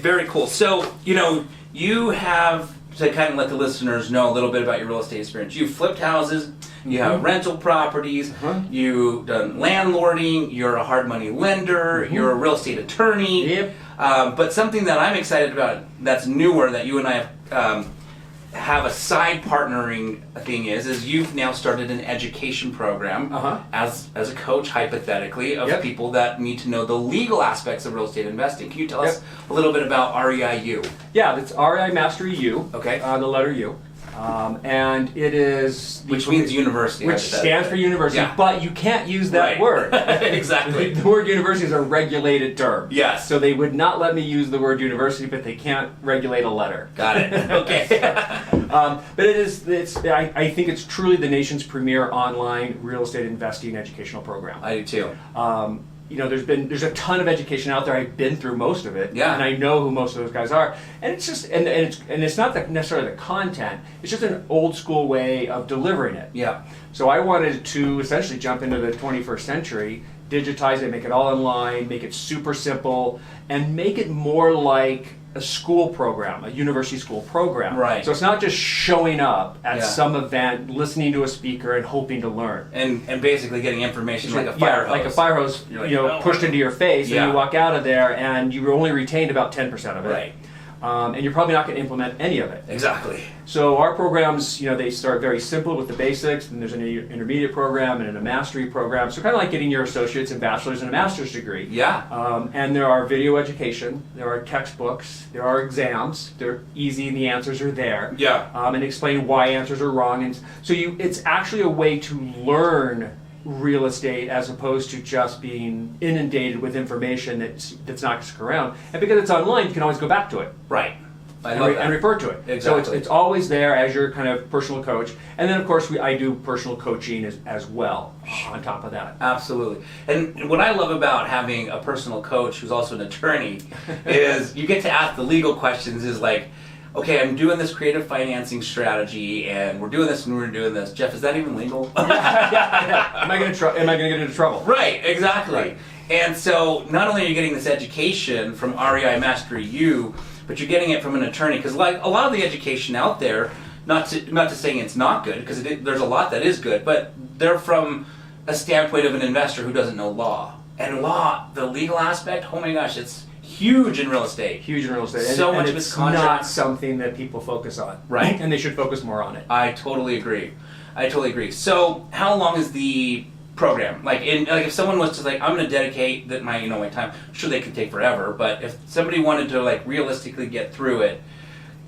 Very cool. So, you have, to kind of let the listeners know a little bit about your real estate experience. You've flipped houses, you have rental properties, you've done landlording, you're a hard money lender, you're a real estate attorney. Yep. But something that I'm excited about that's newer that you and I have a side partnering thing is you've now started an education program as a coach, hypothetically, of people that need to know the legal aspects of real estate investing. Can you tell us a little bit about REIU? Yeah, it's REI Mastery U, okay. The letter U. And it is... Which means university. Which stands for university, but you can't use that word. Exactly. The word university is a regulated term. Yes. So they would not let me use the word university, but they can't regulate a letter. Got it. Okay. But I think it's truly the nation's premier online real estate investing educational program. I do too. There's a ton of education out there. I've been through most of it, and I know who most of those guys are. And it's just and it's not necessarily the content. It's just an old school way of delivering it. Yeah. So I wanted to essentially jump into the 21st century, digitize it, make it all online, make it super simple, and make it more like a school program, a university school program. Right. So it's not just showing up at some event, listening to a speaker, and hoping to learn. And basically getting information like a fire hose. Like a fire hose, pushed into your face, and you walk out of there, and you only retained about 10% of it. Right. And you're probably not going to implement any of it. Exactly. So our programs, they start very simple with the basics, and there's an intermediate program and a mastery program. So kind of like getting your associate's and bachelor's and a master's degree. Yeah. And there are video education, there are textbooks, there are exams. They're easy and the answers are there. Yeah. And explain why answers are wrong. And so it's actually a way to learn real estate as opposed to just being inundated with information that's not going to stick around. And because it's online, you can always go back to it. Right. And refer to it. Exactly. So it's always there as your kind of personal coach. And then, of course, I do personal coaching as well on top of that. Absolutely. And what I love about having a personal coach who's also an attorney is you get to ask the legal questions is like, okay, I'm doing this creative financing strategy, and we're doing this and we're doing this. Jeff, is that even legal? Yeah. Am I going to get into trouble? Right, exactly. Right. And so not only are you getting this education from REI Mastery U, but you're getting it from an attorney, because like a lot of the education out there, not to saying it's not good, because there's a lot that is good, but they're from a standpoint of an investor who doesn't know law. And law, the legal aspect, oh my gosh, it's huge in real estate. Huge in real estate. So much of it's it's contract. Not something that people focus on. Right. And they should focus more on it. I totally agree. So how long is the program? Like if someone was to I'm going to dedicate my time, sure they could take forever, but if somebody wanted to realistically get through it,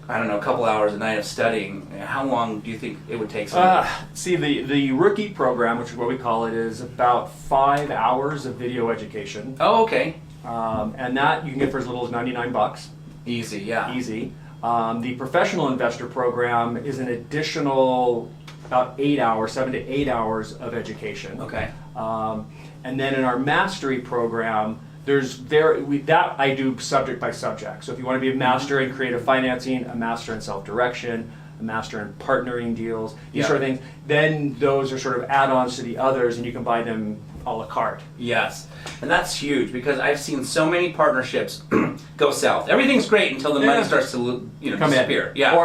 I don't know, a couple hours a night of studying, how long do you think it would take somebody? See, the rookie program, which is what we call it, is about 5 hours of video education. Oh, okay. And that you can get for as little as $99. Easy, yeah. Easy. The professional investor program is an additional about 8 hours, 7 to 8 hours of education. Okay. And then in our mastery program, that I do subject by subject. So if you want to be a master in creative financing, a master in self-direction, a master in partnering deals, these sort of things, then those are sort of add-ons to the others, and you can buy them a la carte. Yes, and that's huge because I've seen so many partnerships go south. Everything's great until the money starts to come disappear. In. Yeah,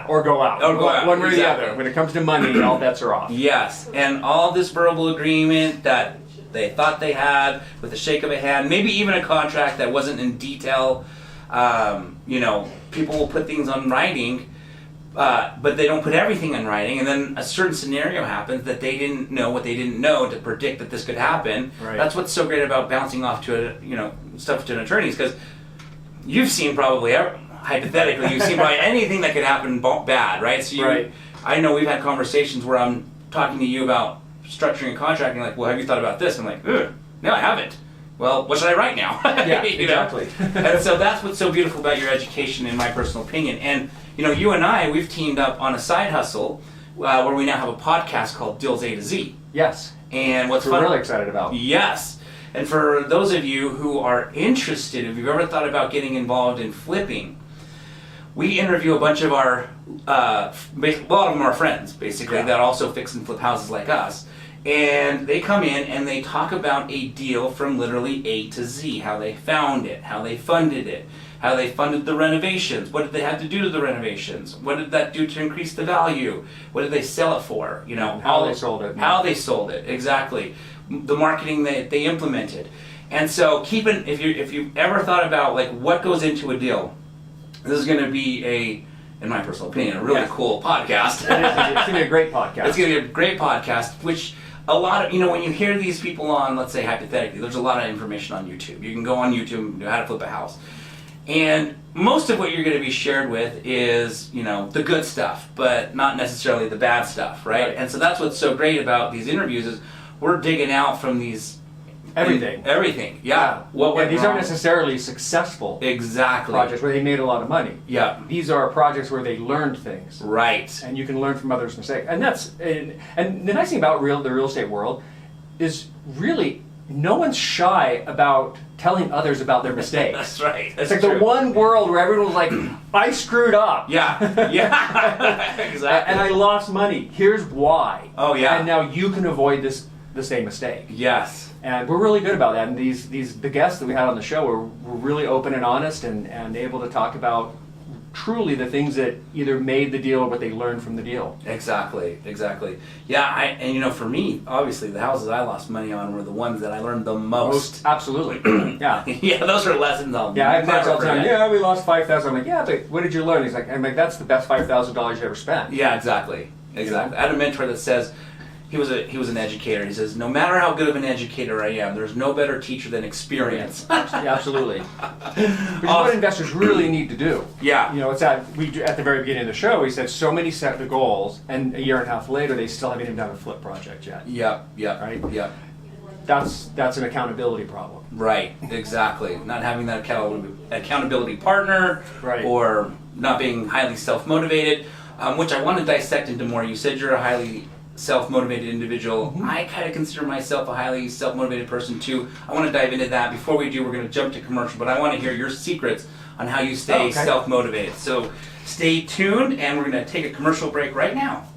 or go out. Or go out. One way or the other. When it comes to money, all bets are off. Yes, and all this verbal agreement that they thought they had with a shake of a hand, maybe even a contract that wasn't in detail. People will put things on writing. But they don't put everything in writing, and then a certain scenario happens that they didn't know what they didn't know to predict that this could happen. Right. That's what's so great about bouncing off to stuff to an attorney, because you've seen probably hypothetically you've seen probably anything that could happen bad, right? So I know we've had conversations where I'm talking to you about structuring a contract, and you're like, well, have you thought about this? I'm like, no, I haven't. Well, what should I write now? Yeah, exactly. And so that's what's so beautiful about your education, in my personal opinion. And you and I, we've teamed up on a side hustle where we now have a podcast called Deals A to Z. Yes. And what's we're really excited about. Yes. And for those of you who are interested, if you've ever thought about getting involved in flipping, we interview a bunch of a lot of them are friends, basically, that also fix and flip houses like us. And they come in and they talk about a deal from literally A to Z, how they found it, how they funded it, how they funded the renovations, what did they have to do to the renovations, what did that do to increase the value, what did they sell it for, you know, How they sold it. how they sold it, exactly, the marketing that they implemented. And so if you've ever thought about like what goes into a deal, this is going to be in my personal opinion, a really cool podcast. It's going to be a great podcast. It's going to be a great podcast, which a lot of, you know, when you hear these people on, let's say hypothetically, there's a lot of information on YouTube. You can go on YouTube and know how to flip a house. And most of what you're going to be shared with is, you know, the good stuff, but not necessarily the bad stuff, right? And so that's what's so great about these interviews is we're digging out from these everything, yeah. What went these wrong. aren't necessarily successful projects where they made a lot of money. Yeah. These are projects where they learned things. Right. And you can learn from others' mistakes. And and the nice thing about the real estate world is really no one's shy about telling others about their mistakes. That's right. It's like the one world where everyone's like, I screwed up. Yeah. Yeah. Exactly. And I lost money. Here's why. Oh yeah. And now you can avoid the same mistake. Yes. And we're really good about that. And the guests that we had on the show were really open and honest and able to talk about truly the things that either made the deal or what they learned from the deal. Exactly. Yeah, and you know, for me, obviously, the houses I lost money on were the ones that I learned the most. Absolutely. Yeah. Yeah, those are lessons I'll Yeah, I have clients all the time. forget. Yeah, we lost $5,000. I'm like, yeah, but what did you learn? He's like, I'm like, that's the best $5,000 you ever spent. Yeah, exactly. I had a mentor that says, he was an educator. He says, no matter how good of an educator I am, there's no better teacher than experience. Yeah, absolutely. Which is what investors really need to do. Yeah. You know, it's at the very beginning of the show, we said so many set the goals, and a year and a half later, they still haven't even done a flip project yet. Yep. Right? Yep. That's an accountability problem. Right, exactly. Not having that accountability partner, Right. or not being highly self-motivated, which I want to dissect into more. You said you're a highly self-motivated individual. Mm-hmm. I kind of consider myself a highly self-motivated person too. I want to dive into that. Before we do, we're going to jump to commercial, but I want to hear your secrets on how you stay self-motivated. So stay tuned, and we're going to take a commercial break right now.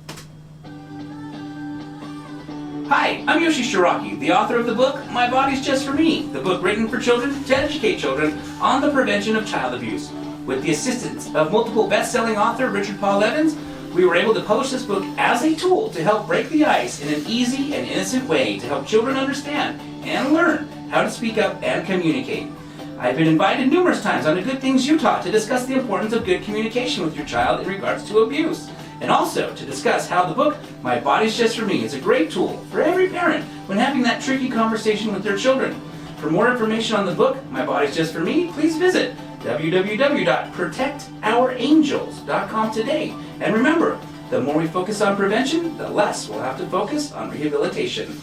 Hi, I'm Yoshi Shiraki, the author of the book, My Body's Just For Me, the book written for children to educate children on the prevention of child abuse. With the assistance of multiple best-selling author Richard Paul Evans, we were able to publish this book as a tool to help break the ice in an easy and innocent way to help children understand and learn how to speak up and communicate. I've been invited numerous times on the Good Things You Taught to discuss the importance of good communication with your child in regards to abuse, and also to discuss how the book, My Body's Just For Me, is a great tool for every parent when having that tricky conversation with their children. For more information on the book, My Body's Just For Me, please visit www.protectourangels.com today. And remember, the more we focus on prevention, the less we'll have to focus on rehabilitation.